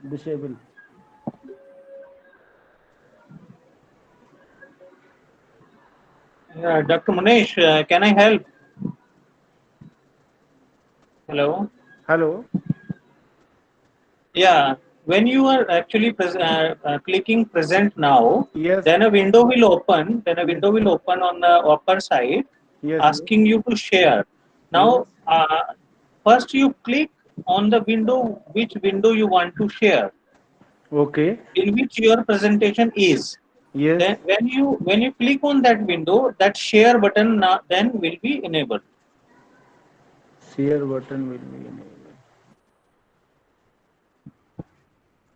disable. Dr. Munesh, can I help? Hello. Hello. Yeah, when you are actually clicking present now, Yes. then a window will open. Then a Yes. window will open on the upper side, Yes. Yes. asking you to share. Yes. Now, first you click on the window, which window you want to share, Okay. in which your presentation is. Yes. Then when you click on that window, that share button then will be enabled. Share button will be enabled.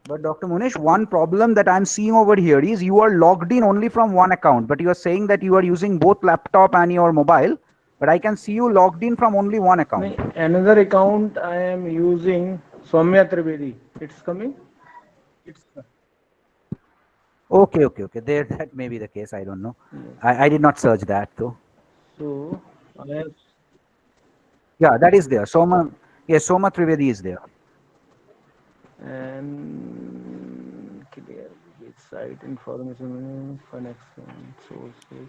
But Dr. Munish, one problem that I'm seeing over here is you are logged in only from one account, but you are saying that you are using both laptop and your mobile, but I can see you logged in from only one account. Another account I am using, Soumya Trivedi. It's coming. It's Okay, okay, okay. There, that may be the case. I don't know. yes. I did not search that though. So I have Yeah, that is there. Soma, yes, Soma Trivedi is there. and clear with site information connection sources.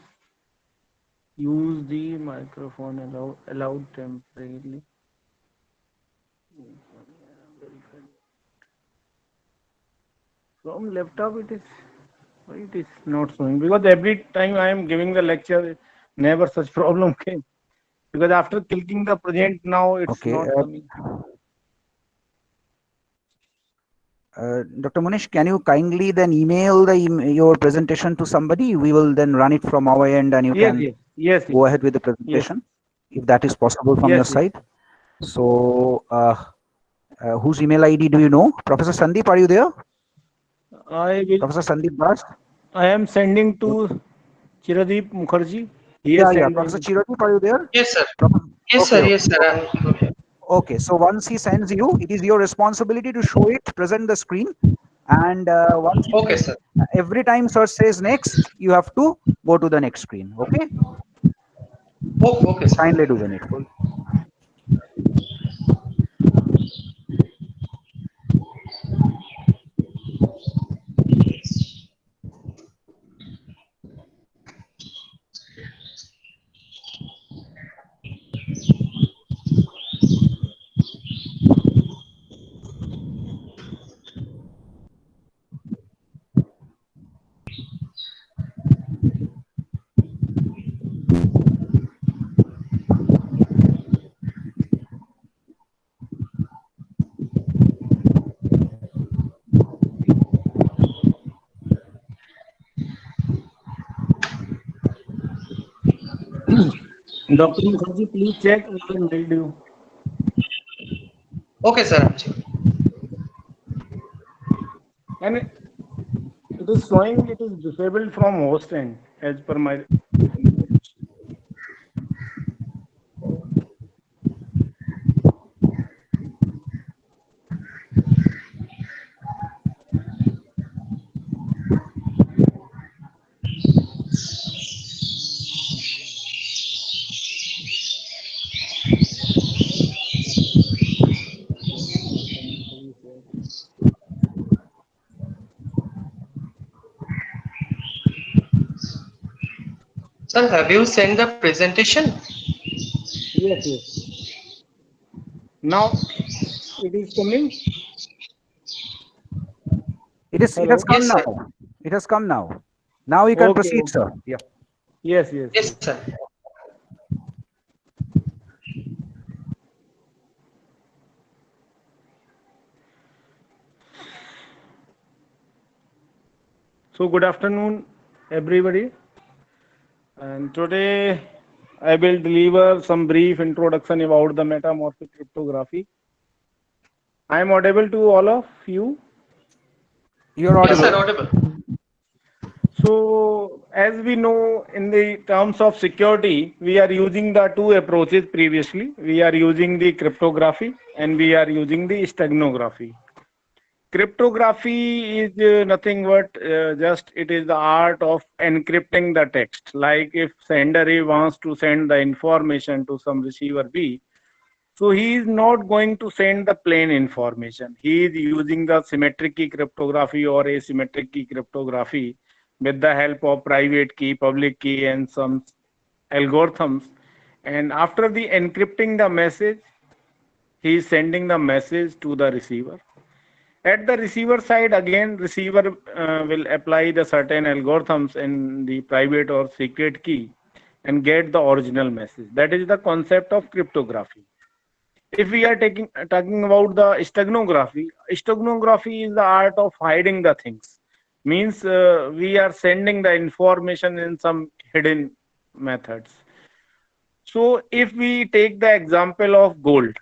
Use the microphone allowed temporarily. From laptop it is why it is not showing, because every time I am giving the lecture never such problem came, because after clicking the present now it's Okay. not coming. Dr. Munish, can you kindly then email your presentation to somebody? We will then run it from our end and you Yes, can yes, yes, yes, go ahead with the yes, presentation if that is possible from yes, your yes. side. So, whose email ID do you know? Professor Sandeep, are you there? I will. Professor Sandeep Das? I am sending to Chiradeep Mukherjee. He has Yeah, yeah. sent the Professor email. Chiradip, are you there? Yes, sir. Yes, Okay, sir. okay. Yes, sir. Okay. Okay. So once he sends you, it is your responsibility to show it, present the screen. And once Okay, he, sir. every time search says next, you have to go to the next screen. Okay. Oh, okay, sir. Kindly do the needful. Dr. Mukherjee, please check. I will mail you. Okay, sir. I'm checking. And it is showing it is disabled from host end as per my input. Sir, have you sent the presentation? Yes, yes. Now it is coming. It has Hello. come Yes, sir. now. It has come now. Now you can Okay, proceed, okay. sir. Yeah. Yes, yes, Yes, yes. sir. So good afternoon, everybody. And today I will deliver some brief introduction about the metamorphic cryptography. I am audible to all of you. You're Yes, sir. audible. Hello. Audible. So as we know, in the terms of security, we are using the two approaches previously. We are using the cryptography and we are using the steganography. Cryptography is nothing but just it is the art of encrypting the text. Like if sender A wants to send the information to some receiver B, So he is not going to send the plain information. He is using the symmetric key cryptography or asymmetric key cryptography with the help of private key, public key, and some algorithms. And after the encrypting the message, he is sending the message to the receiver. At the receiver side, again, receiver will apply the certain algorithms in the private or secret key and get the original message. That is the concept of cryptography. If we are talking about the steganography is the art of hiding the things. Means we are sending the information in some hidden methods. So if we take the example of gold,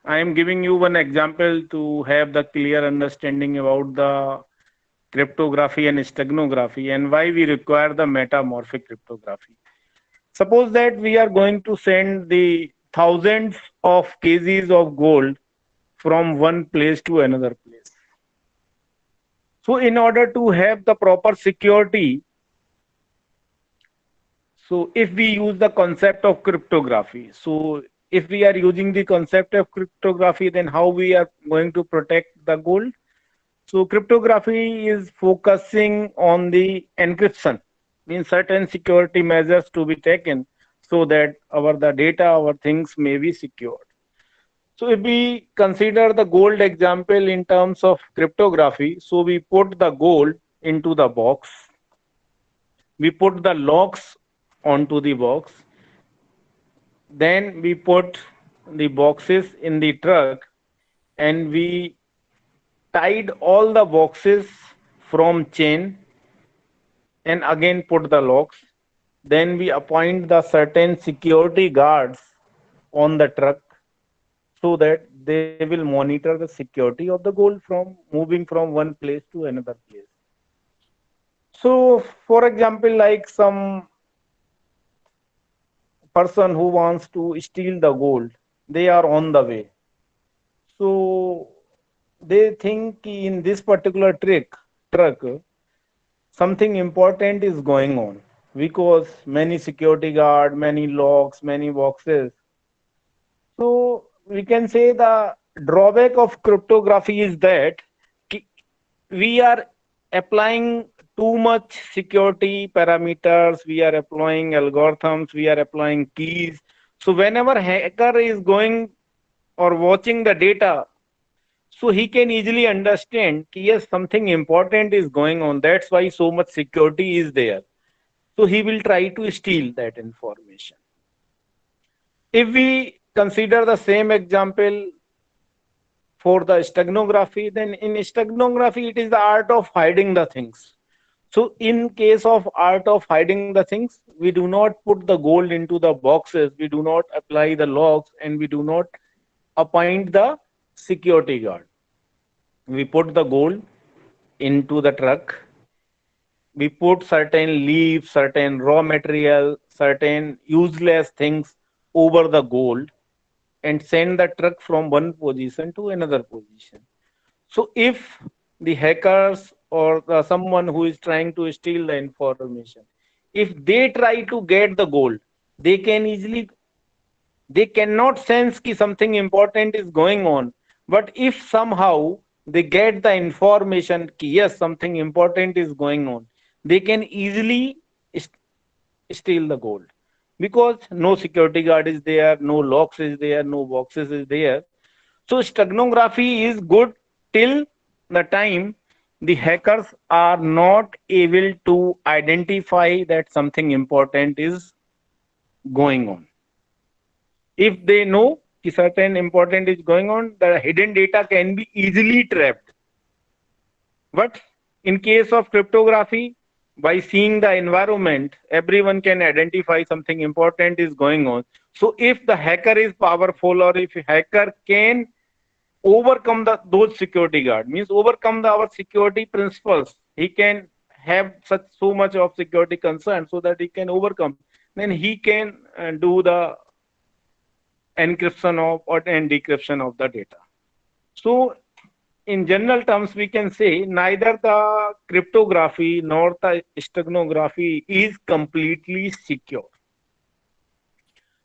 I am giving you one example to have the clear understanding about the cryptography and steganography and why we require the metamorphic cryptography. Suppose that we are going to send the thousands of kgs of gold from one place to another place. So in order to have the proper security, so if we use the concept of cryptography, so if we are using the concept of cryptography, then how we are going to protect the gold? So cryptography is focusing on the encryption, means certain security measures to be taken so that the data, our things may be secured. So if we consider the gold example in terms of cryptography, so we put the gold into the box, we put the locks onto the box, then we put the boxes in the truck and we tied all the boxes from chain and again put the locks. Then we appoint the certain security guards on the truck so that they will monitor the security of the gold from moving from one place to another place. So, for example, like some person who wants to steal the gold, they are on the way. So they think in this particular truck, something important is going on because many security guard, many locks, many boxes. So we can say the drawback of cryptography is that we are applying too much security parameters, we are applying algorithms, we are applying keys. So whenever hacker is going or watching the data, so he can easily understand yes, something important is going on. That's why so much security is there. So he will try to steal that information. If we consider the same example for the steganography, then in steganography, it is the art of hiding the things. So in case of art of hiding the things, we do not put the gold into the boxes, we do not apply the locks, and we do not appoint the security guard. We put the gold into the truck. We put certain leaves, certain raw material, certain useless things over the gold and send the truck from one position to another position. So if the hackers or someone who is trying to steal the information, if they try to get the gold, they cannot sense that something important is going on. But if somehow they get the information that yes, something important is going on, they can easily steal the gold because no security guard is there, no locks is there, no boxes is there. So steganography is good till the time the hackers are not able to identify that something important is going on. If they know certain important is going on, the hidden data can be easily trapped. But in case of cryptography, by seeing the environment, everyone can identify something important is going on. So if the hacker is powerful or if a hacker can overcome those security guard, means overcome our security principles, he can have so much of security concern so that he can overcome, then he can do the encryption of and decryption of the data. So in general terms, we can say neither the cryptography nor the steganography is completely secure.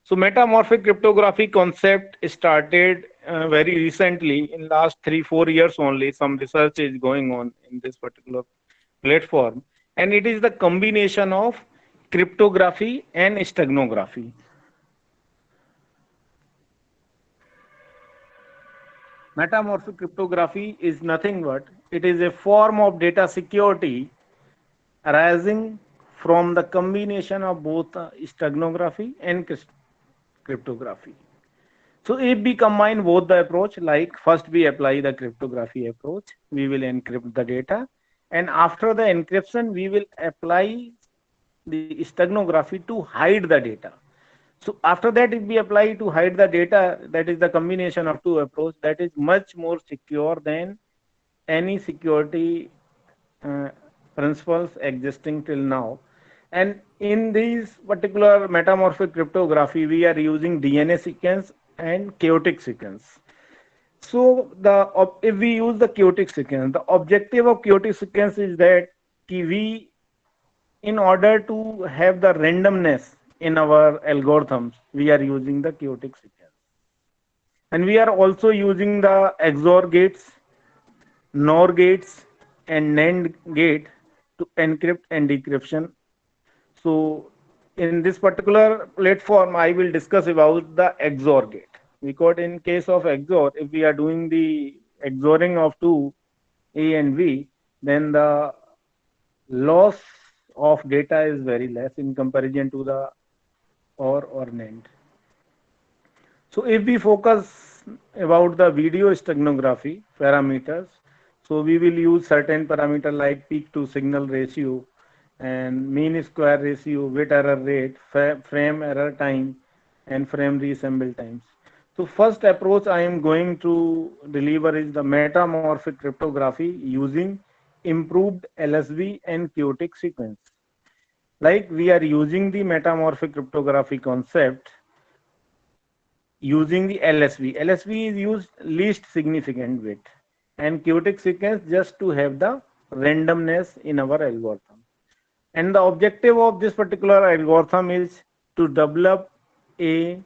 So metamorphic cryptography concept started very recently in last 3-4 years only. Some research is going on in this particular platform, and it is the combination of cryptography and steganography. Metamorphic cryptography is nothing but it is a form of data security arising from the combination of both steganography and cryptography. So if we combine both the approach, like first we apply the cryptography approach, we will encrypt the data, and after the encryption, we will apply the steganography to hide the data. So after that, if we apply to hide the data, that is the combination of two approach, that is much more secure than any security uh, principles existing till now. And in these particular metamorphic cryptography, we are using DNA sequence and chaotic sequence. So if we use the chaotic sequence, the objective of chaotic sequence is that we, in order to have the randomness in our algorithms, we are using the chaotic sequence. And we are also using the XOR gates, NOR gates, and NAND gate to encrypt and decryption. So in this particular platform, I will discuss about the XOR gate. Because in case of XOR, if we are doing the XORing of two A and B, then the loss of data is very less in comparison to the OR or NAND. So if we focus about the video steganography parameters, so we will use certain parameter like peak to signal ratio and mean square ratio, bit error rate, frame error time, and frame reassemble times. So first approach I am going to deliver is the metamorphic cryptography using improved LSB and chaotic sequence. Like we are using the metamorphic cryptography concept using the LSB. LSB is used least significant bit and chaotic sequence just to have the randomness in our algorithm. And the objective of this particular algorithm is to develop a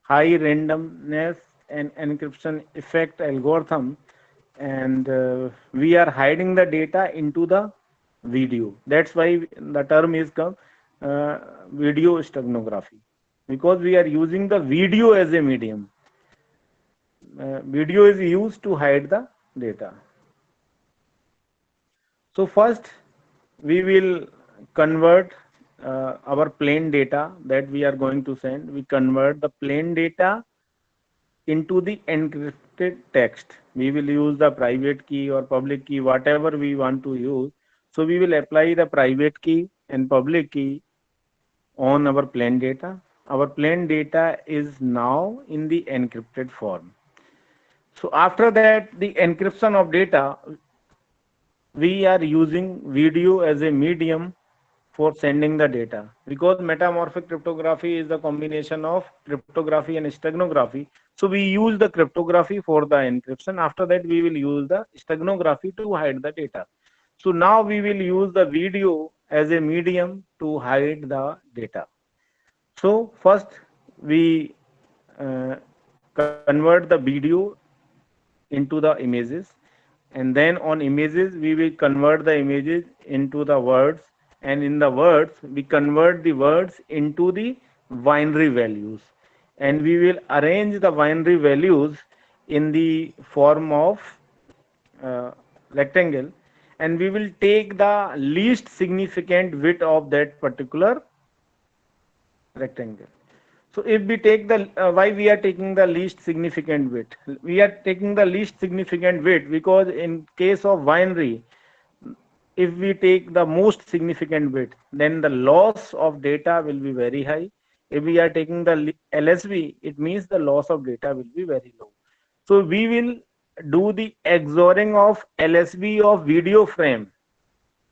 high randomness and encryption effect algorithm, and we are hiding the data into the video. That's why the term is called video steganography, because we are using the video as a medium. Video is used to hide the data. So first we will convert our plain data that we are going to send. We convert the plain data into the encrypted text. We will use the private key or public key, whatever we want to use. So we will apply the private key and public key on our plain data. Our plain data is now in the encrypted form. So after that, the encryption of data, we are using video as a medium for sending the data, because metamorphic cryptography is the combination of cryptography and steganography. So we use the cryptography for the encryption. After that, we will use the steganography to hide the data. So now we will use the video as a medium to hide the data. So first we convert the video into the images, and then on images we will convert the images into the words, and in the words we convert the words into the binary values, and we will arrange the binary values in the form of rectangle, and we will take the least significant bit of that particular rectangle. So if we take the why we are taking the least significant bit? We are taking the least significant bit because in case of binary, if we take the most significant bit, then the loss of data will be very high. If we are taking the LSB, it means the loss of data will be very low. So we will do the XORing of LSB of video frame.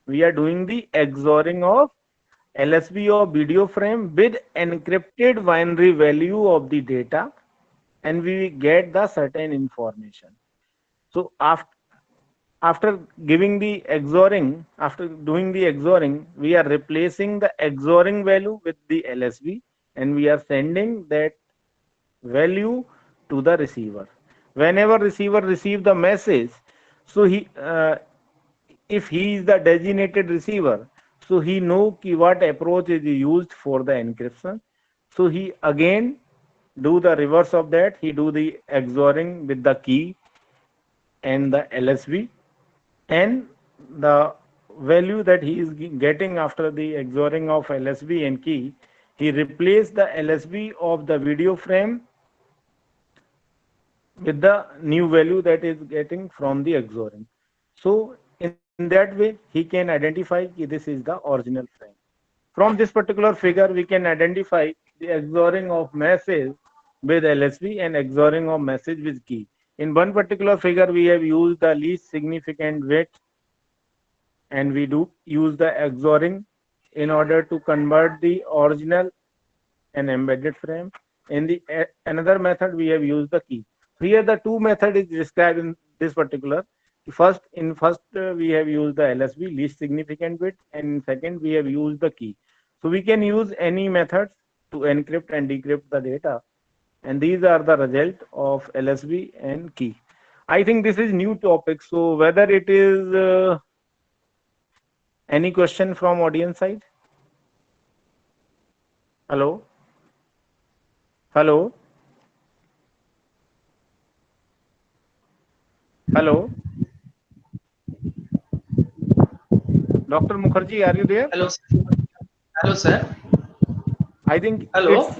We are doing the XORing of LSB of video frame with encrypted binary value of the data, and we get the certain information. So after giving the XORing, after doing the XORing, we are replacing the XORing value with the LSB, and we are sending that value to the receiver. Whenever receiver receive the message, so if he is the designated receiver, so he know ki what approach is used for the encryption. So he again do the reverse of that. He do the XORing with the key and the LSB, and the value that he is getting after the XORing of LSB and key, he replace the LSB of the video frame with the new value that is getting from the XORing. So in that way, he can identify that this is the original frame. From this particular figure, we can identify the XORing of message with LSB and XORing of message with key. In one particular figure, we have used the least significant bit, and we do use the XORing in order to convert the original and embedded frame. In the another method, we have used the key. Here, the two method is described in this particular. First, we have used the LSB, least significant bit, and in second, we have used the key. So we can use any methods to encrypt and decrypt the data, and these are the result of LSB and key. I think this is new topic. So whether it is any question from audience side? Hello? Hello? Hello? Dr. Mukherjee, are you there? Hello, sir. Hello, sir. I think Hello? it's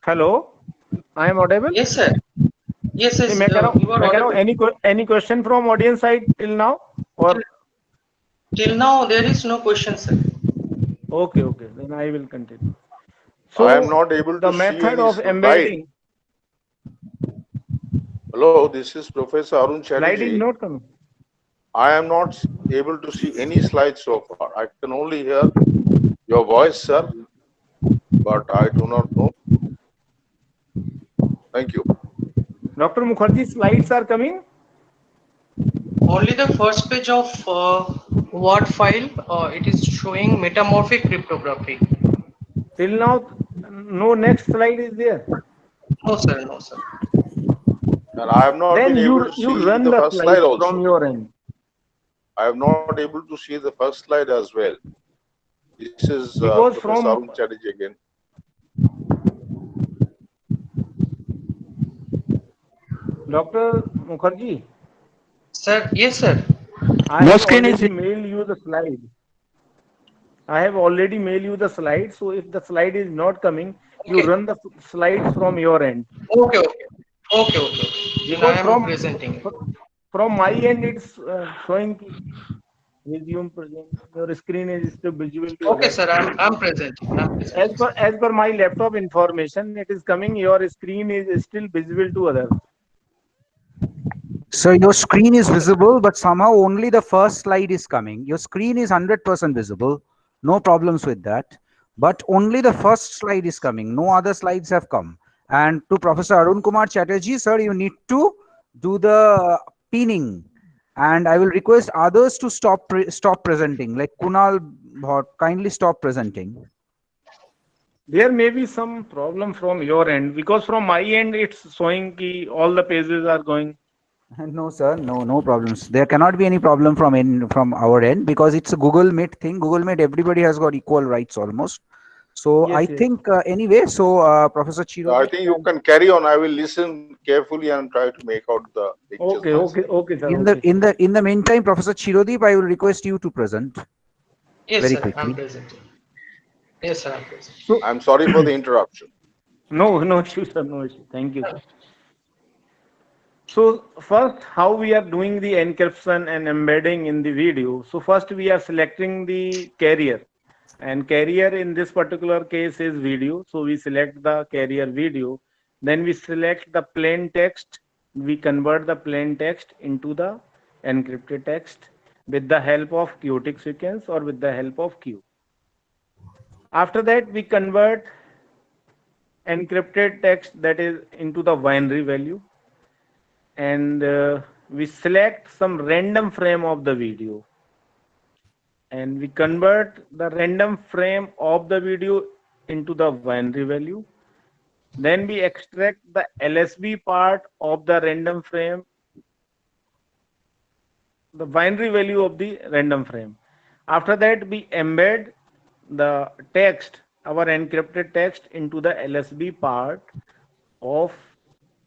hello. I am audible. Yes, sir. Yes, yes. मैं कह रहा You are हूँ, audible. any question from audience side till now? Or Till now, there is no question, sir. okay, then I will continue. I am So not able the to see method any of slide. embedding, Hello, this is Professor Arun slide is Chatterjee. not coming. I am not able to see any slides so far. I can only hear your voice, sir, but I do not know. Thank you. Dr. Mukherjee, slides are coming. Only the first page of Word file, it is showing metamorphic cryptography. Till now, no next slide is there. No, sir. No, sir. And I have not Then been able to you see run the the first slide slide from also. your end. I am not able to see the first slide as well. This is Because Professor Arun Chatterjee again. Dr. Mukherjee, Sir, yes, sir. I have already mailed you the slide. I have already mailed you the slide. So if the slide is not coming, you Okay. run the slides from your end. Okay. Okay. Then I Because am presenting it. from my end, it's showing resume present. Your screen is still visible to Okay, others. sir. I'm presenting. As per my laptop information, it is coming. Your screen is still visible to others. So your screen is visible, but somehow only the first slide is coming. Your screen is 100% visible. No problems with that. But only the first slide is coming. No other slides have come. And to Professor Arun Kumar Chatterjee, sir, you need to do the pinning. And I will request others to stop presenting. Like Kunal, kindly stop presenting. There may be some problem from your end, because from my end, it's showing ki all the pages are going. No, sir. No problems. There cannot be any problem from our end, because it's a Google Meet thing. Google Meet, everybody has got equal rights almost. So Yes, I yes. think anyway. So Professor Chiro, I think you can carry on. I will listen carefully and try to make out the pictures myself. Okay, sir. in the meantime, Professor Chirodeep, I will request you to present Yes, very sir. I'm quickly. presenting. Yes, sir. I'm presenting. So I'm sorry for the interruption. no issue, sir. No issue. Thank you, sir. So first, how we are doing the encryption and embedding in the video. So first we are selecting the carrier, and carrier in this particular case is video. So we select the carrier video. Then we select the plain text. We convert the plain text into the encrypted text with the help of chaotic sequence or with the help of queue. After that, we convert encrypted text, that is, into the binary value, and we select some random frame of the video, and we convert the random frame of the video into the binary value. Then we extract the LSB part of the random frame, the binary value of the random frame. After that, we embed the text, our encrypted text, into the LSB part of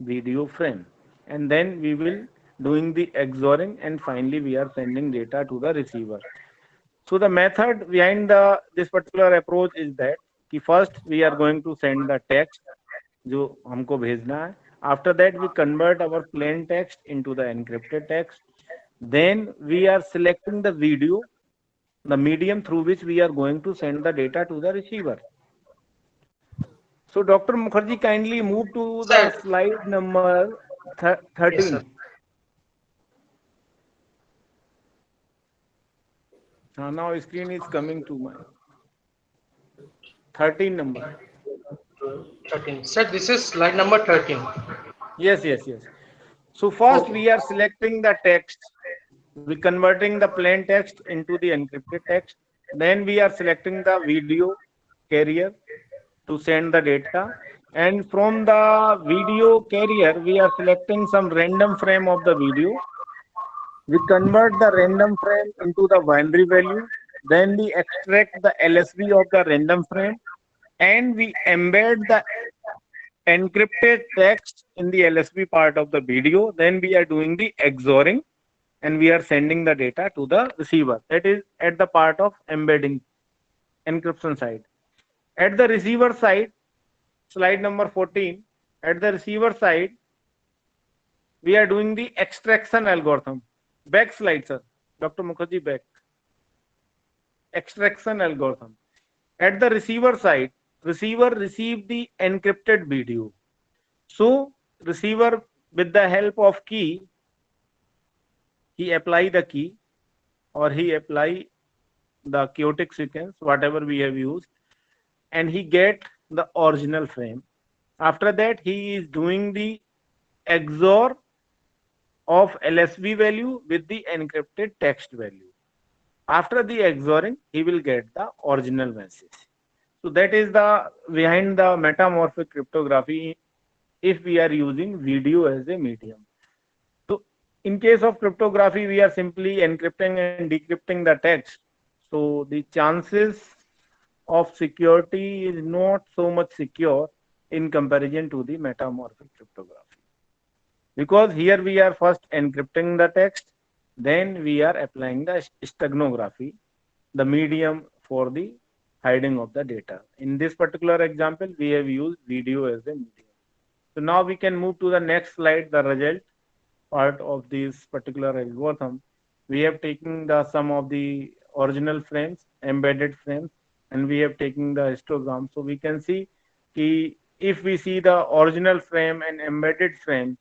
video frame. And then we will doing the XORing, and finally we are sending data to the receiver. So the method behind this particular approach is that कि first we are going to send the text जो हमको भेजना है. After that we convert our plain text into the encrypted text. Then we are selecting the video, the medium through which we are going to send the data to the receiver. So Dr. Mukherjee, kindly move to the Sir. slide number 13. Yes, sir. Now screen is coming to my 13 number. 13. Sir, this is slide number 13. Yes. So first Okay. we are selecting the text. We converting the plain text into the encrypted text. Then we are selecting the video carrier to send the data. And from the video carrier, we are selecting some random frame of the video. We convert the random frame into the binary value. Then we extract the LSB of the random frame, and we embed the encrypted text in the LSB part of the video. Then we are doing the XORing, and we are sending the data to the receiver. That is at the part of embedding, encryption side. At the receiver side, slide number 14, at the receiver side, we are doing the extraction algorithm. Back slide, sir. Dr. Mukherjee, back. Extraction algorithm. At the receiver side, receiver received the encrypted video. So receiver, with the help of key, he apply the key, or he apply the chaotic sequence, whatever we have used, and he get the original frame. After that, he is doing the XOR of LSB value with the encrypted text value. After the XORing, he will get the original message. So that is the behind the metamorphic cryptography if we are using video as a medium. So in case of cryptography, we are simply encrypting and decrypting the text. So the chances of security is not so much secure in comparison to the metamorphic cryptography. Because here we are first encrypting the text, then we are applying the steganography, the medium for the hiding of the data. In this particular example, we have used video as a medium. So now we can move to the next slide, the result part of this particular algorithm. We have taken the sum of the original frames, embedded frames, and we have taken the histogram. So we can see if we see the original frame and embedded frame,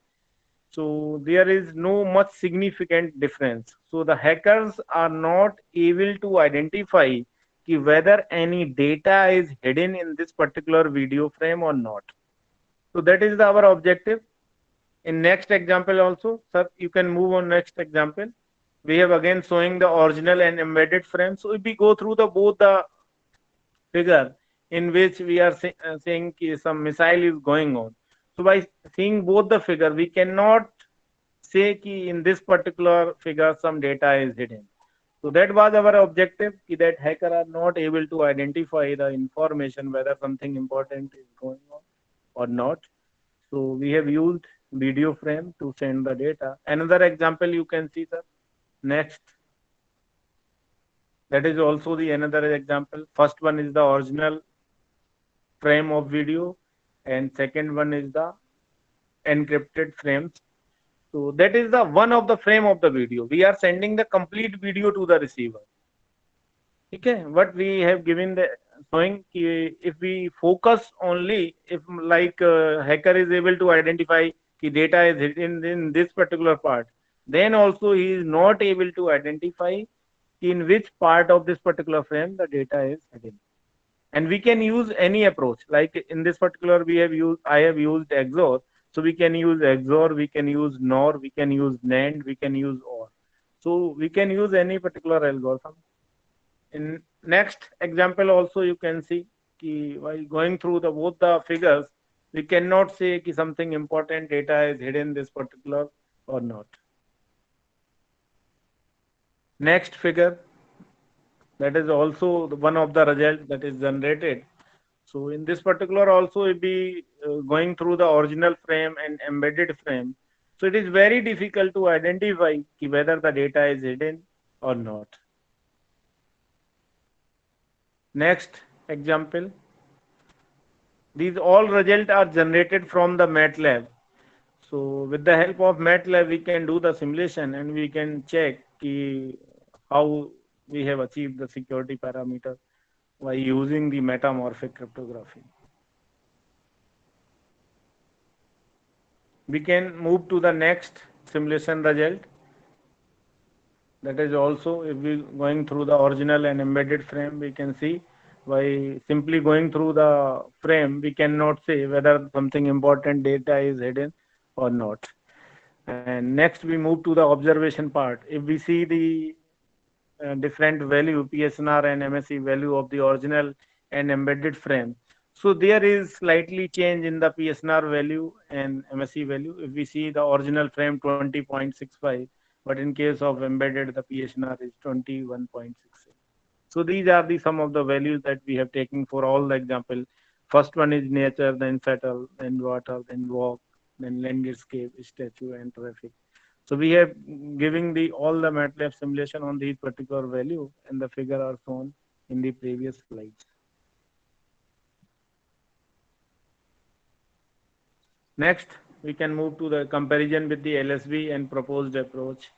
so there is no much significant difference. So the hackers are not able to identify whether any data is hidden in this particular video frame or not. So that is our objective. In next example also, sir, you can move on next example. We have again showing the original and embedded frame. So if we go through both the figure in which we are saying some missile is going on. So by seeing both the figure, we cannot say कि in this particular figure some data is hidden. So that was our objective, that hacker are not able to identify the information whether something important is going on or not. So we have used video frame to send the data. Another example you can see, sir. Next. That is also the another example. First one is the original frame of video, and second one is the encrypted frames. So that is the one of the frame of the video. We are sending the complete video to the receiver. Okay, what we have given the showing if we focus only, if like hacker is able to identify the data is hidden in this particular part, then also he is not able to identify in which part of this particular frame the data is hidden. And we can use any approach. Like in this particular, I have used XOR. So we can use XOR, we can use NOR, we can use NAND, we can use OR. So we can use any particular algorithm. In next example also you can see कि while going through the both the figures, we cannot say कि something important data is hidden in this particular or not. Next figure, that is also one of the results that is generated. So in this particular also, if we going through the original frame and embedded frame, so it is very difficult to identify whether the data is hidden or not. Next example, these all results are generated from the MATLAB. So with the help of MATLAB, we can do the simulation and we can check how we have achieved the security parameter by using the metamorphic cryptography. We can move to the next simulation result. That is also, if we going through the original and embedded frame, we can see by simply going through the frame, we cannot say whether something important data is hidden or not. And next we move to the observation part. If we see the different value, PSNR and MSE value of the original and embedded frame, so there is slightly change in the PSNR value and MSE value. If we see the original frame 20.65, but in case of embedded, the PSNR is 21.68. So these are the some of the values that we have taken for all the example. First one is nature, then settle, then water, then walk, then landscape, statue, and traffic. So we have giving the all the MATLAB simulation on these particular value, and the figure are shown in the previous slides. Next, we can move to the comparison with the LSB and proposed approach.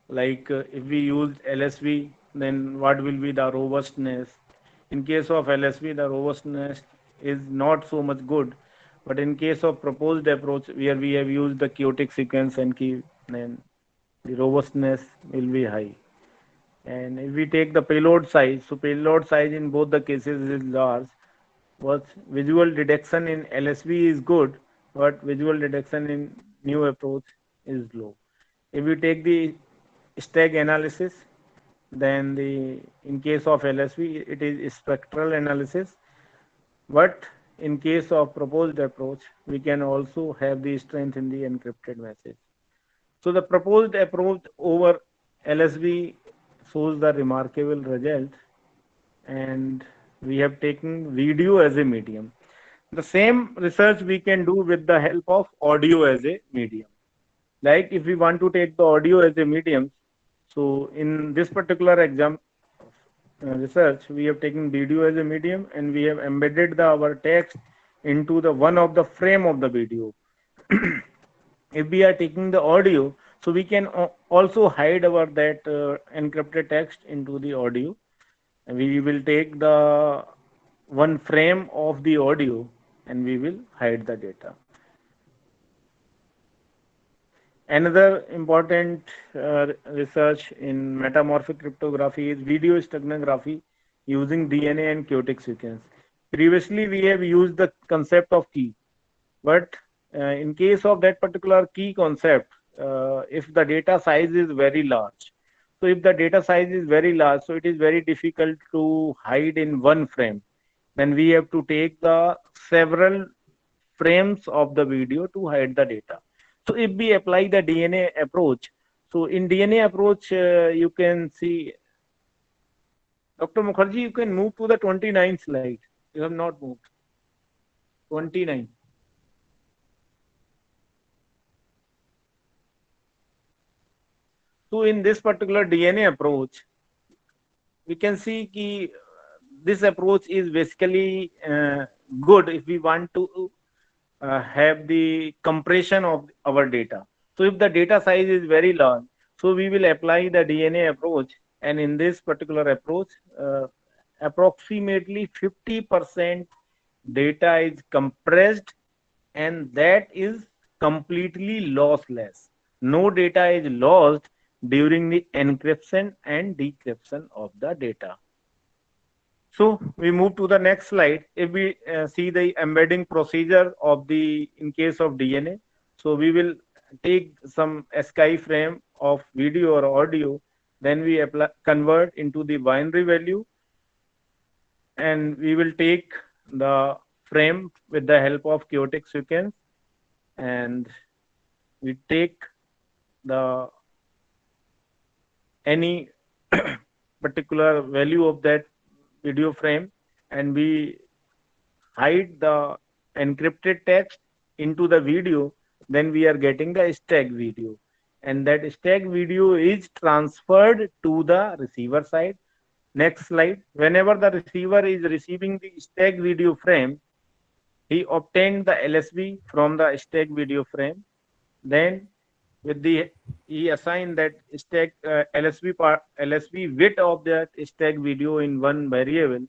Like if we use LSB, then what will be the robustness? In case of LSB, the robustness is not so much good, but in case of proposed approach, where we have used the chaotic sequence and key, then the robustness will be high. And if we take the payload size, so payload size in both the cases is large. But visual detection in LSB is good, but visual detection in new approach is low. If we take the stack analysis, then in case of LSB, it is spectral analysis. But in case of proposed approach, we can also have the strength in the encrypted message. So the proposed approach over LSB shows the remarkable result, and we have taken video as a medium. The same research we can do with the help of audio as a medium. Like if we want to take the audio as a medium, so in this particular research, we have taken video as a medium and we have embedded our text into the one of the frame of the video. If we are taking the audio, so we can also hide our that encrypted text into the audio. And we will take the one frame of the audio and we will hide the data. Another important research in metamorphic cryptography is video steganography using DNA and chaotic sequence. Previously, we have used the concept of key, but in case of that particular key concept, if the data size is very large, so if the data size is very large, so it is very difficult to hide in one frame. Then we have to take the several frames of the video to hide the data. So if we apply the DNA approach, so in DNA approach, you can see, Dr. Mukherjee, you can move to the 29th slide. You have not moved. 29. So in this particular DNA approach, we can see that this approach is basically good if we want to have the compression of our data. So if the data size is very large, so we will apply the DNA approach, and in this particular approach, approximately 50% data is compressed, and that is completely lossless. No data is lost during the encryption and decryption of the data. So we move to the next slide. If we see the embedding procedure of in case of DNA, so we will take some ASCII frame of video or audio, then we convert into the binary value, and we will take the frame with the help of chaotic sequence, and we take the any particular value of that video frame, and we hide the encrypted text into the video, then we are getting the stack video. And that stack video is transferred to the receiver side. Next slide. Whenever the receiver is receiving the stack video frame, he obtained the LSB from the stack video frame. Then with the he assigned that stack LSB width of that stack video in one variable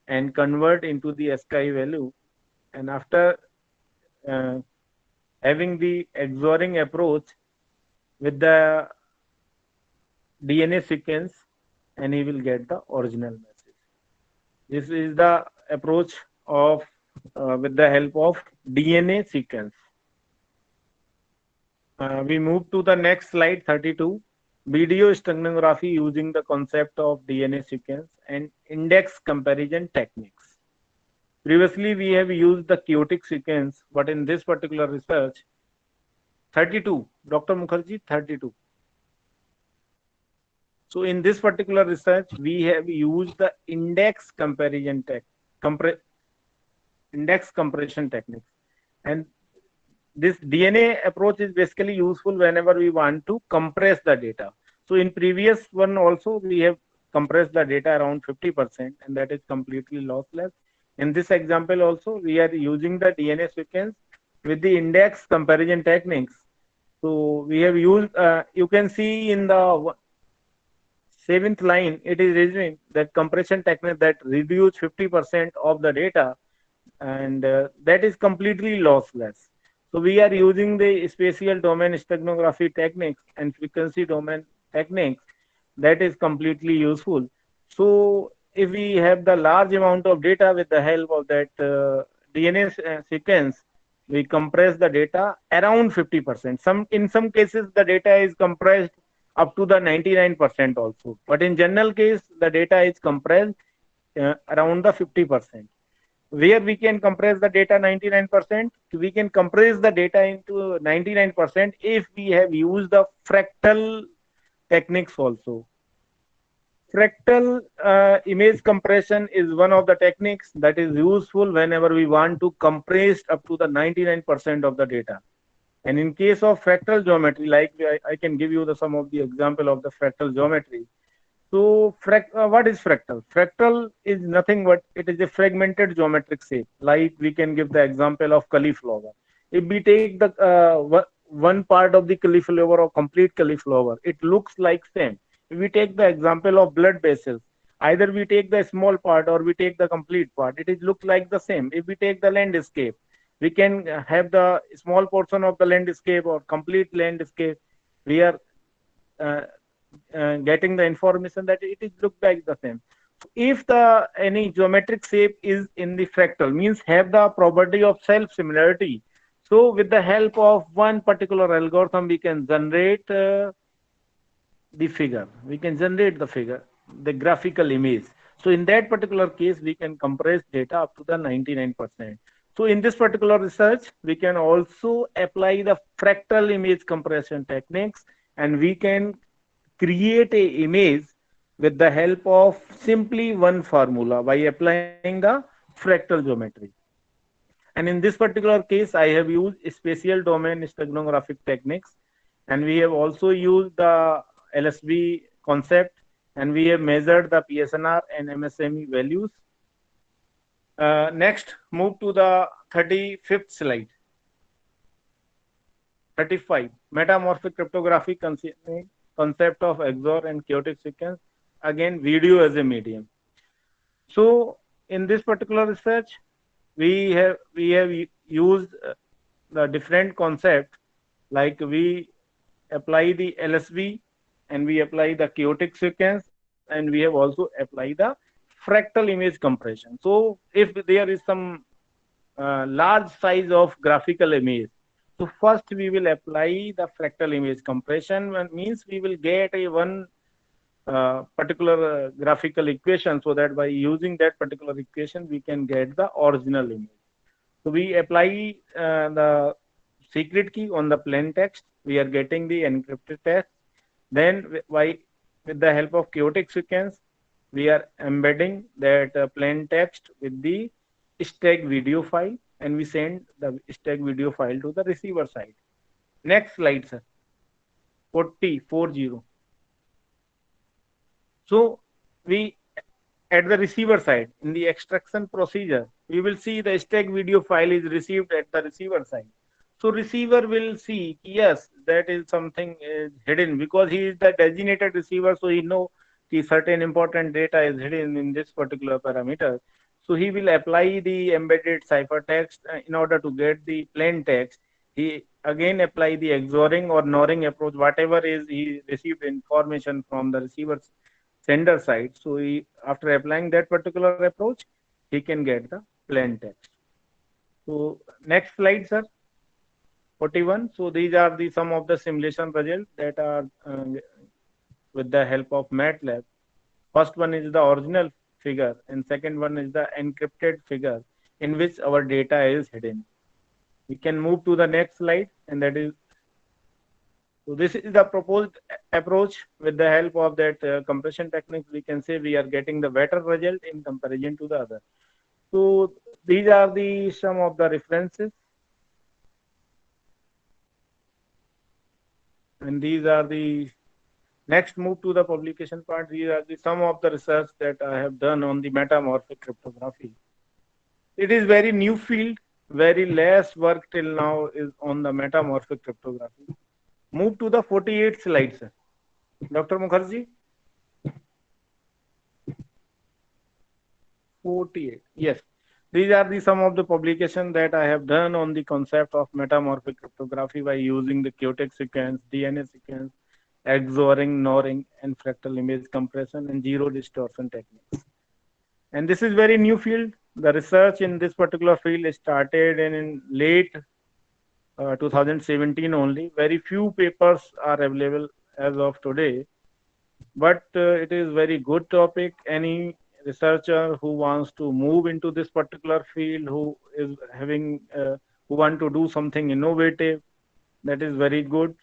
and convert into the ASCII value. And after having the XORing approach with the DNA sequence, and he will get the original message. This is the approach of with the help of DNA sequence. We move to the next slide, 32. Video steganography using the concept of DNA sequence and index comparison techniques. Previously, we have used the chaotic sequence, but in this particular research, 32, Dr. Mukherjee, 32. So in this particular research, we have used the index comparison index compression techniques. And this DNA approach is basically useful whenever we want to compress the data. So in previous one also, we have compressed the data around 50%, and that is completely lossless. In this example also, we are using the DNA sequence with the index comparison techniques. So we have used, you can see in the 7th line, it is written that compression technique that reduce 50% of the data, and that is completely lossless. So we are using the spatial domain steganography techniques and frequency domain techniques that is completely useful. So if we have the large amount of data with the help of that DNA sequence, we compress the data around 50%. In some cases, the data is compressed up to the 99% also. But in general case, the data is compressed around the 50%. Where we can compress the data 99%, we can compress the data into 99% if we have used the fractal techniques also. Fractal image compression is one of the techniques that is useful whenever we want to compress up to the 99% of the data. And in case of fractal geometry, like I can give you some of the example of the fractal geometry. So what is fractal? Fractal is nothing but it is a fragmented geometric shape. Like we can give the example of cauliflower. If we take the one part of the cauliflower or complete cauliflower, it looks like same. If we take the example of blood vessels, either we take the small part or we take the complete part, it is look like the same. If we take the landscape, we can have the small portion of the landscape or complete landscape. We are getting the information that it is look like the same. If the any geometric shape is in the fractal, means have the property of self similarity. So with the help of one particular algorithm, we can generate the figure. We can generate the figure, the graphical image. So in that particular case, we can compress data up to the 99%. So in this particular research, we can also apply the fractal image compression techniques, and we can create a image with the help of simply one formula by applying the fractal geometry. And in this particular case, I have used spatial domain steganographic techniques, and we have also used the LSB concept, and we have measured the PSNR and MSME values. Next, move to the 35th slide. 35, metamorphic cryptography concept of XOR and chaotic sequence. Again, video as a medium. So in this particular research, we have used the different concept, like we apply the LSB and we apply the chaotic sequence, and we have also applied the fractal image compression. So if there is some large size of graphical image, so first we will apply the fractal image compression, means we will get a one particular graphical equation, so that by using that particular equation we can get the original image. So we apply the secret key on the plain text, we are getting the encrypted text. Then with the help of chaotic sequence, we are embedding that plain text with the stack video file, and we send the stack video file to the receiver side. Next slide, sir. 40. So we, at the receiver side, in the extraction procedure, we will see the stack video file is received at the receiver side. So receiver will see, yes, that is something hidden, because he is the designated receiver, so he know the certain important data is hidden in this particular parameter. So he will apply the embedded ciphertext in order to get the plain text. He again apply the XORing or NORing approach, whatever is he received information from the receiver sender side. So after applying that particular approach, he can get the plain text. So next slide, sir. 41. So these are the some of the simulation results that are with the help of MATLAB. First one is the original figure, and second one is the encrypted figure in which our data is hidden. We can move to the next slide, and that is, so this is the proposed approach. With the help of that compression technique, we can say we are getting the better result in comparison to the other. So these are the some of the references, and these are the next move to the publication part. These are the some of the research that I have done on the metamorphic cryptography. It is very new field. Very less work till now is on the metamorphic cryptography. Move to the 48th slide, sir. Dr. Mukherjee. 48. Yes. These are the some of the publications that I have done on the concept of metamorphic cryptography by using the chaotic sequence, DNA sequence, XORing, NORing, and fractal image compression and zero distortion techniques. And this is very new field. The research in this particular field started in late 2017 only. Very few papers are available as of today, but it is very good topic. Any researcher who wants to move into this particular field, who is having, who want to do something innovative, that is very good.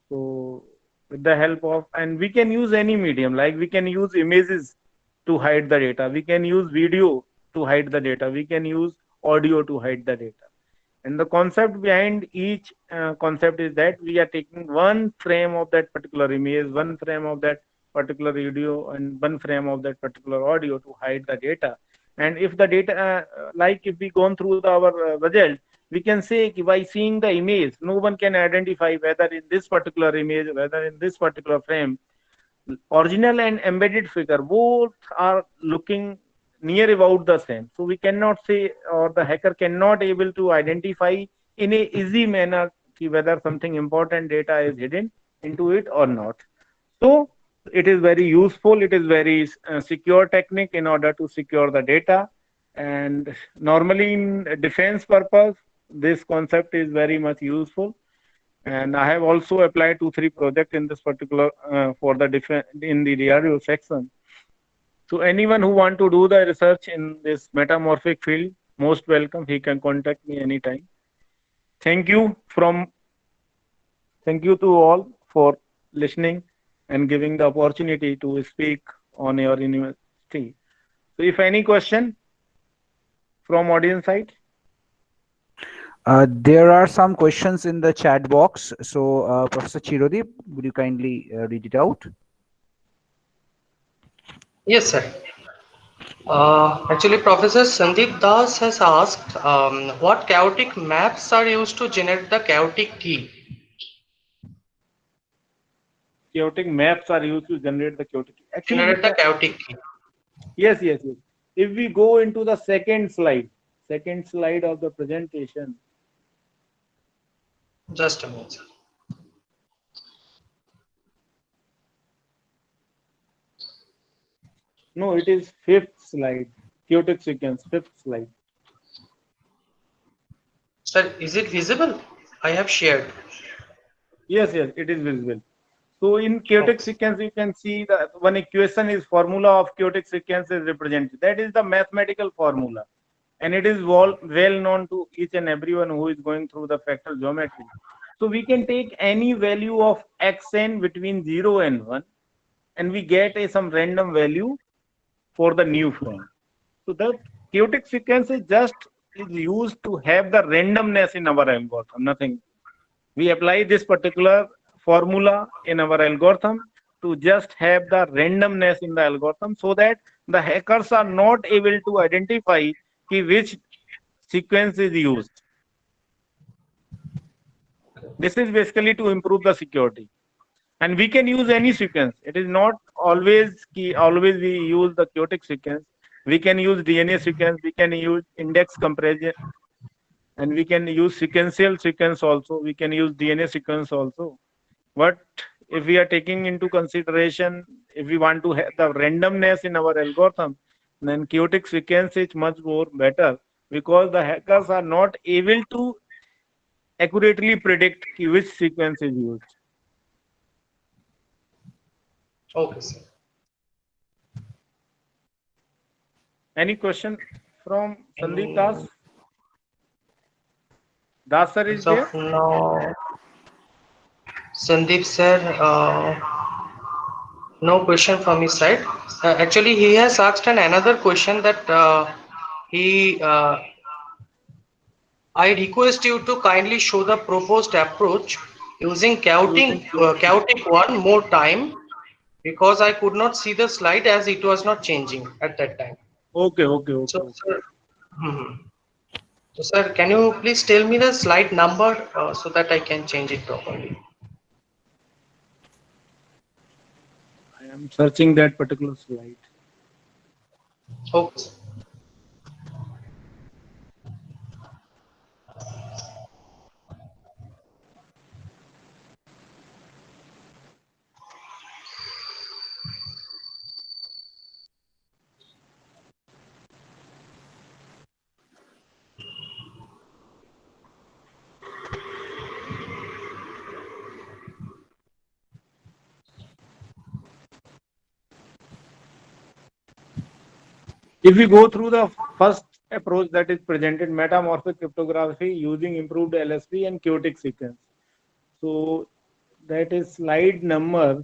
So with the help of, and we can use any medium, like we can use images to hide the data, we can use video to hide the data, we can use audio to hide the data. And the concept behind each concept is that we are taking one frame of that particular image, one frame of that particular video, and one frame of that particular audio to hide the data. And if the data, like if we gone through our result, we can say by seeing the image, no one can identify whether in this particular image, whether in this particular frame, original and embedded figure both are looking near about the same. So we cannot say, or the hacker cannot able to identify in a easy manner whether something important data is hidden into it or not. So it is very useful. It is very secure technique in order to secure the data. And normally in defense purpose, this concept is very much useful. And I have also applied 2-3 projects in this particular for the defense in the DRDO section. So anyone who want to do the research in this metamorphic field, most welcome. He can contact me anytime. Thank you to all for listening and giving the opportunity to speak on your university. So if any question from audience side? There are some questions in the chat box. So Professor Chirodip, would you kindly read it out? Yes, sir. Actually, Professor Sandeep Das has asked what chaotic maps are used to generate the chaotic key. Chaotic maps are used to generate the chaotic key. Actually, Generate the chaotic key. Yes. If we go into the second slide of the presentation. Just a minute. No, it is fifth slide. Chaotic sequence, fifth slide. Sir, is it visible? I have shared. Yes, it is visible. So in chaotic Okay. sequence, you can see that one equation is formula of chaotic sequence is represented. That is the mathematical formula. And it is well known to each and everyone who is going through the fractal geometry. So we can take any value of xn between 0 and 1, and we get some random value for the new frame. So the chaotic sequence is used to have the randomness in our algorithm, nothing. We apply this particular formula in our algorithm to just have the randomness in the algorithm so that the hackers are not able to identify which sequence is used. This is basically to improve the security. And we can use any sequence. It is not always always we use the chaotic sequence. We can use DNA sequence, we can use index comparison, and we can use sequential sequence also. We can use DNA sequence also. But if we are taking into consideration, if we want to have the randomness in our algorithm, then chaotic sequence is much more better because the hackers are not able to accurately predict which sequence is used. Okay, sir. Any question from Sandeep Das? Das sir is As there? of now, Sandeep sir, no question from his side. Actually, he has asked another question that he I request you to kindly show the proposed approach using chaotic one more time because I could not see the slide as it was not changing at that time. Okay, okay, So, okay, okay. sir, so, sir, can you please tell me the slide number so that I can change it properly? I am searching that particular slide. Okay, sir. If we go through the first approach that is presented, metamorphic cryptography using improved LSP and chaotic sequence. So that is slide number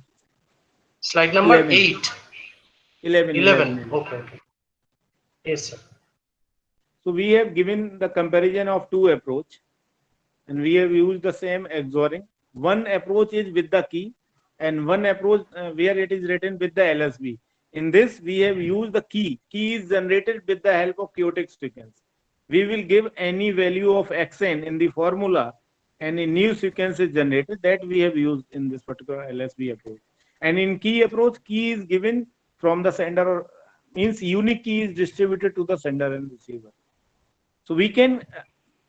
Slide number 11. 8. 11, 11. Okay, okay. Yes, sir. So we have given the comparison of two approach, and we have used the same XORing. One approach is with the key, and one approach where it is written with the LSB. In this, we have used the key. Key is generated with the help of chaotic sequence. We will give any value of xn in the formula, and a new sequence is generated that we have used in this particular LSB approach. And in key approach, key is given from the sender, means unique key is distributed to the sender and receiver. So we can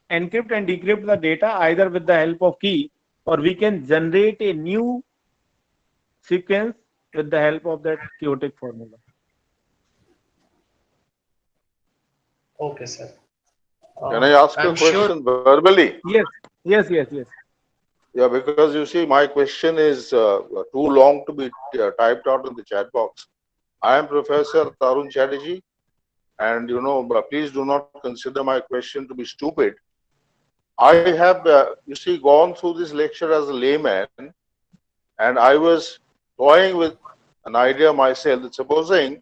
encrypt and decrypt the data either with the help of key, or we can generate a new sequence with the help of that chaotic formula. Okay, sir. Can I ask a I'm sure. question verbally? Yes, yes, yes, yes. Yeah, because you see, my question is too long to be typed out in the chat box. I am Professor Tarun Chatterjee, and please do not consider my question to be stupid. I have, you see, gone through this lecture as a layman, and I was toying with an idea myself that supposing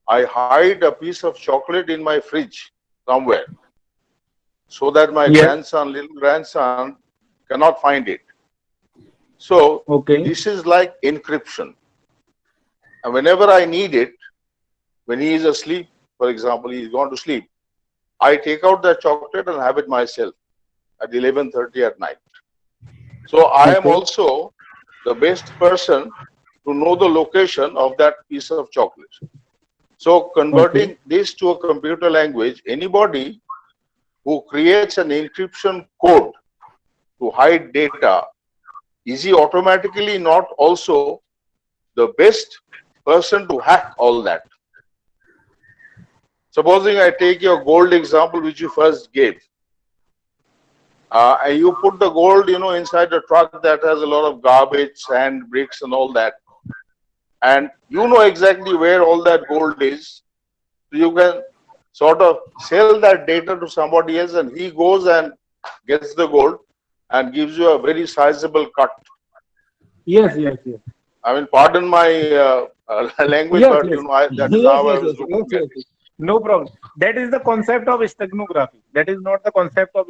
I hide a piece of chocolate in my fridge somewhere so that my little grandson, cannot find it. So Okay. this is like encryption. And whenever I need it, when he is asleep, for example, he's gone to sleep, I take out that chocolate and have it myself at 11:30 at night. So I am also the best person to know the location of that piece of chocolate. So converting this to a computer language, anybody who creates an encryption code to hide data, is he automatically not also the best person to hack all that? Supposing I take your gold example which you first gave. and you put the gold, inside a truck that has a lot of garbage, sand, bricks, and all that, and you know exactly where all that gold is. So you can sort of sell that data to somebody else, and he goes and gets the gold and gives you a very sizable cut. Yes, yes, yes. I mean, pardon my language, Yes, but yes. that is Yes, how I yes, was yes, looking yes, at yes. it. No problem. That is the concept of steganography. That is not the concept of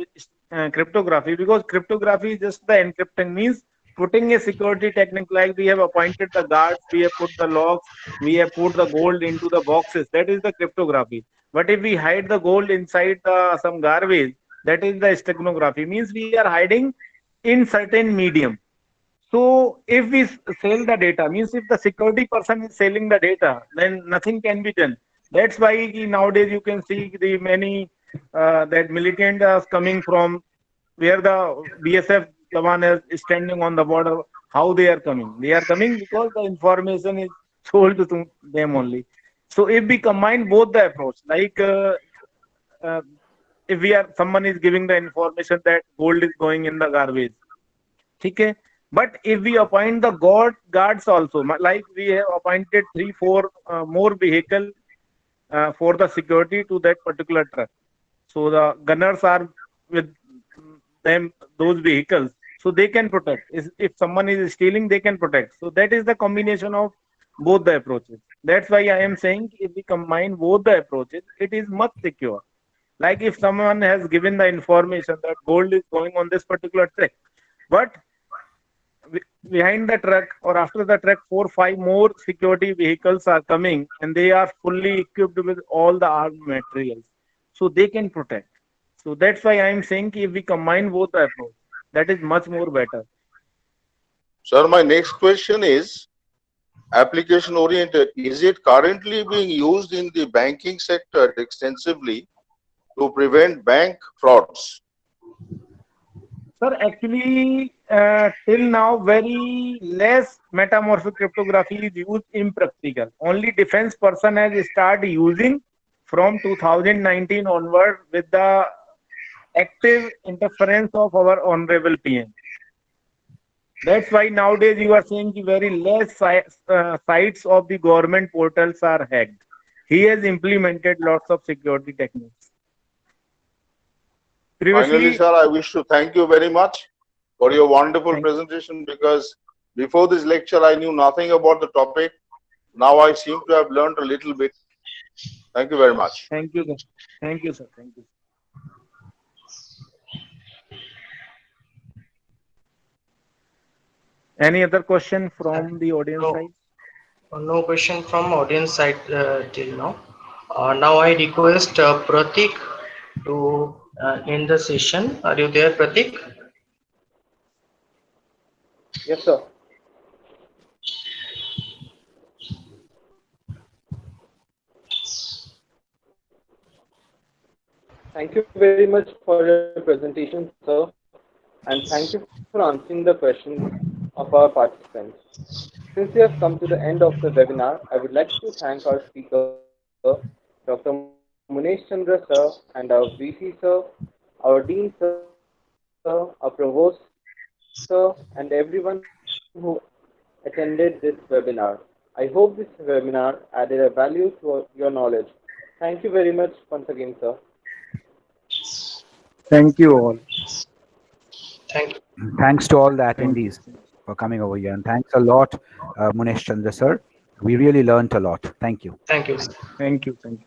cryptography, because cryptography is just the encrypting, means putting a security technique, like we have appointed the guards, we have put the locks, we have put the gold into the boxes. That is the cryptography. But if we hide the gold inside some garbage, that is the steganography. Means we are hiding in certain medium. So if we sell the data, means if the security person is selling the data, then nothing can be done. That's why nowadays you can see the many that militant are coming from where the BSF Jawan is standing on the border. How they are coming? They are coming because the information is sold to them only. So if we combine both the approach, like uh, if someone is giving the information that gold is going in the garbage, okay, but if we appoint the guards also, like we have appointed 3 4 more vehicle for the security to that particular truck, so the gunners are with them, those vehicles, so they can protect. If someone is stealing, they can protect. So that is the combination of both the approaches. That's why I am saying if we combine both the approaches, it is much secure. Like if someone has given the information that gold is going on this particular truck, but behind the truck or after the truck, 4 5 more security vehicles are coming, and they are fully equipped with all the armed materials, so they can protect. So that's why I am saying if we combine both the approach, that is much more better. Sir, my next question is application oriented. Is it currently being used in the banking sector extensively to prevent bank frauds? Sir, actually, till now, very less metamorphic cryptography is used in practical. Only defense person has started using from 2019 onward with the active interference of our honorable PM. That's why nowadays you are seeing very less sites of the government portals are hacked. He has implemented lots of security techniques. Finally, Previously, sir, I wish to thank you very much for your wonderful thank, presentation, because before this lecture, I knew nothing about the topic. Now I seem to have learned a little bit. Thank you very much. thank you, sir. Thank you, sir. Thank you. Any other question from the audience No, side? no question from audience side till now. Now I request Pratik to end the session. Are you there, Pratik? Yes, sir. Thank you very much for your presentation, sir, and thank you for answering the questions of our participants. Since we have come to the end of the webinar, I would like to thank our speaker, Dr. Munesh Chandra, sir, and our VC, sir, our Dean, sir, our Provost, sir, and everyone who attended this webinar. I hope this webinar added a value to your knowledge. Thank you very much once again, sir. Thank you all. Thank you. Thanks to all the Thank you. attendees for coming over here. And thanks a lot, Munesh Chandra, sir. We really learned a lot. Thank you. Thank you. Thank you. Thank you.